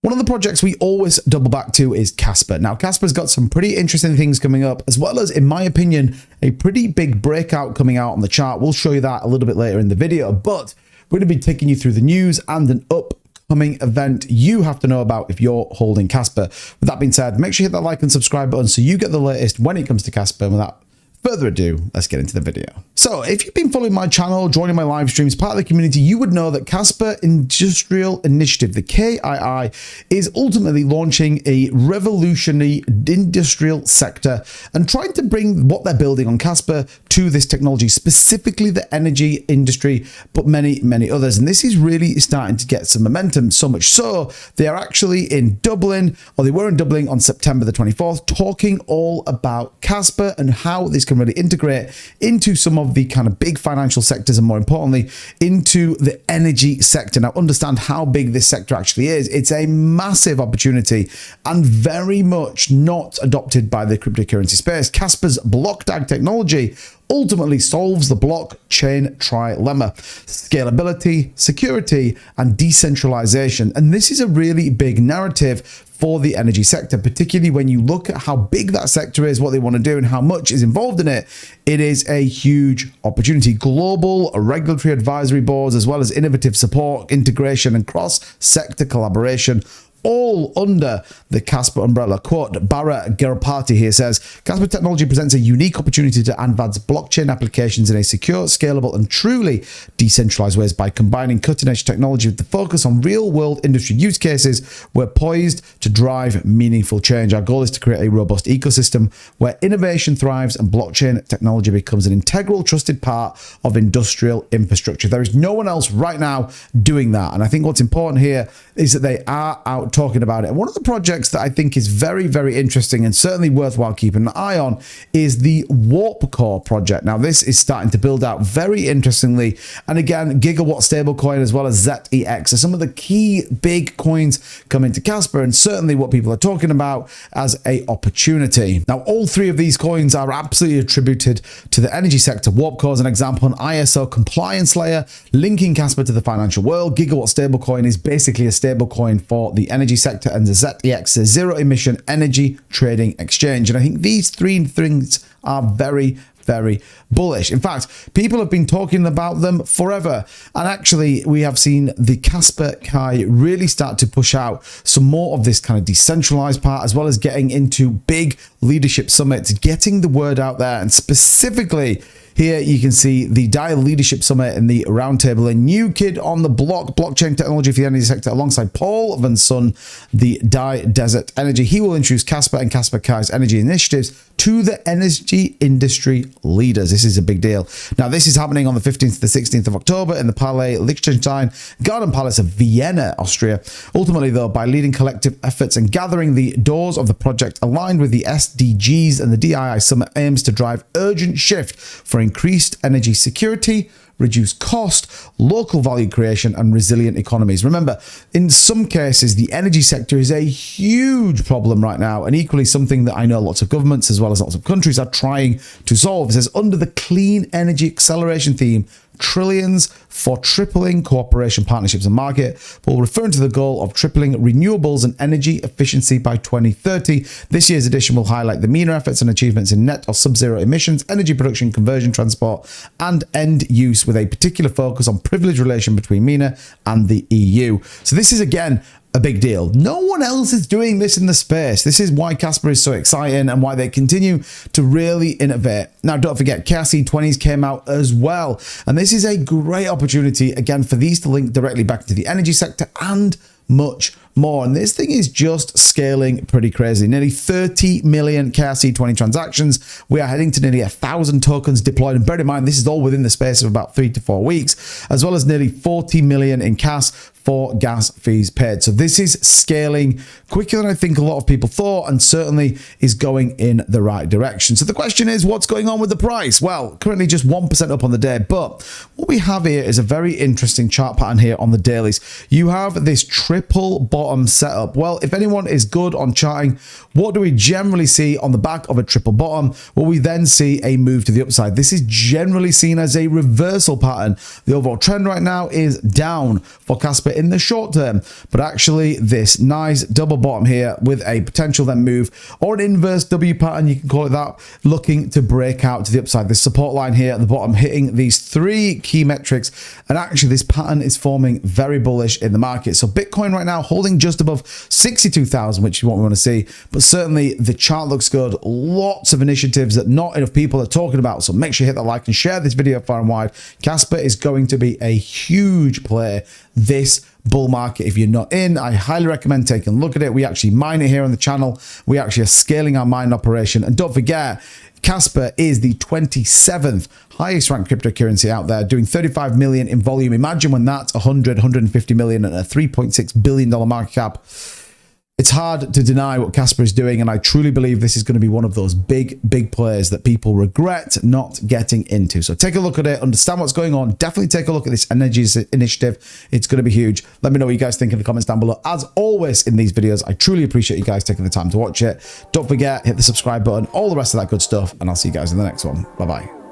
One of the projects we always double back to is Casper. Now, Casper's got some pretty interesting things coming up, as well as, in my opinion, a pretty big breakout coming out on the chart. We'll show you that a little bit later in the video, but we're going to be taking you through the news and an upcoming event you have to know about if you're holding Casper. With that being said, make sure you hit that like and subscribe button so you get the latest when it comes to Casper. And without further ado, let's get into the video. So if you've been following my channel, joining my live streams, part of the community, you would know that Casper Industrial Initiative, the KII, is ultimately launching a revolutionary industrial sector and trying to bring what they're building on Casper to this technology, specifically the energy industry, but many, many others. And this is really starting to get some momentum, so much so they are actually in Dublin, or they were in Dublin on September the 24th, talking all about Casper and how this can really integrate into some of the kind of big financial sectors, and more importantly, into the energy sector. Now, understand how big this sector actually is. It's a massive opportunity and very much not adopted by the cryptocurrency space. Casper's block DAG technology ultimately solves the blockchain trilemma: scalability, security, and decentralization. And this is a really big narrative for the energy sector, particularly when you look at how big that sector is, what they want to do, and how much is involved in it. It is a huge opportunity. Global regulatory advisory boards, as well as innovative support, integration, and cross-sector collaboration, all under the Casper umbrella. Quote, Bara Gerpati here says, Casper technology presents a unique opportunity to advance blockchain applications in a secure, scalable, and truly decentralized ways. By combining cutting-edge technology with the focus on real-world industry use cases, we're poised to drive meaningful change. Our goal is to create a robust ecosystem where innovation thrives and blockchain technology becomes an integral, trusted part of industrial infrastructure. There is no one else right now doing that. And I think what's important here is that they are out talking about it. And one of the projects that I think is very, very interesting and certainly worthwhile keeping an eye on is the Warp Core project. Now, this is starting to build out very interestingly. And again, Gigawatt stablecoin as well as ZEX are some of the key big coins coming to Casper, and certainly what people are talking about as a opportunity. Now, all three of these coins are absolutely attributed to the energy sector. Warp Core is an example, an ISO compliance layer linking Casper to the financial world. Gigawatt stablecoin is basically a stablecoin for the energy sector, and the ZEX, a zero emission energy trading exchange. And I think these three things are very, very bullish. In fact, people have been talking about them forever. And actually, we have seen the Casper Kai really start to push out some more of this kind of decentralized part, as well as getting into big leadership summits, getting the word out there. And specifically, here you can see the DAI Leadership Summit in the roundtable, a new kid on the block, blockchain technology for the energy sector, alongside Paul Van Son, the DAI Desert Energy. He will introduce Casper and Casper Kai's energy initiatives to the energy industry leaders. This is a big deal. Now, this is happening on the 15th to the 16th of October in the Palais Liechtenstein Garden Palace of Vienna, Austria. Ultimately, though, by leading collective efforts and gathering the doors of the project aligned with the SDGs, and the DII Summit aims to drive urgent shift for increased energy security, reduce cost, local value creation, and resilient economies. Remember, in some cases, the energy sector is a huge problem right now, and equally something that I know lots of governments as well as lots of countries are trying to solve. It says, under the clean energy acceleration theme, trillions for tripling cooperation, partnerships, and market. We're referring to the goal of tripling renewables and energy efficiency by 2030. This year's edition will highlight the MENA efforts and achievements in net or sub-zero emissions, energy production, conversion, transport, and end use, with a particular focus on privileged relation between MENA and the EU. So this is, again, a big deal. No one else is doing this in the space. This is why Casper is so exciting and why they continue to really innovate. Now, don't forget, KRC20s came out as well. And this is a great opportunity, again, for these to link directly back to the energy sector and much more. And this thing is just scaling pretty crazy. Nearly 30 million KRC20 transactions. We are heading to nearly 1,000 tokens deployed. And bear in mind, this is all within the space of about 3 to 4 weeks, as well as nearly 40 million in CAS for gas fees paid. So this is scaling quicker than I think a lot of people thought, and certainly is going in the right direction. So the question is, what's going on with the price? Well, currently just 1% up on the day, but what we have here is a very interesting chart pattern here on the dailies. You have this triple bottom bottom setup? Well, if anyone is good on charting, what do we generally see on the back of a triple bottom? Well, we then see a move to the upside. This is generally seen as a reversal pattern. The overall trend right now is down for Casper in the short term, but actually this nice double bottom here with a potential then move or an inverse W pattern, you can call it that, looking to break out to the upside. This support line here at the bottom hitting these three key metrics, and actually this pattern is forming very bullish in the market. So Bitcoin right now holding just above 62,000, which is what we want to see, but certainly the chart looks good. Lots of initiatives that not enough people are talking about, so make sure you hit that like and share this video far and wide. Casper is going to be a huge player this bull market. If you're not in, I highly recommend taking a look at it. We actually mine it here on the channel. We actually are scaling our mining operation, and don't forget, Casper is the 27th highest ranked cryptocurrency out there, doing 35 million in volume. Imagine when that's 150 million and a $3.6 billion market cap. It's hard to deny what Casper is doing, and I truly believe this is going to be one of those big players that people regret not getting into. So take a look at it, understand what's going on. Definitely take a look at this energy initiative. It's going to be huge. Let me know what you guys think in the comments down below. As always in these videos, I truly appreciate you guys taking the time to watch it. Don't forget, hit the subscribe button, all the rest of that good stuff, and I'll see you guys in the next one. Bye-bye.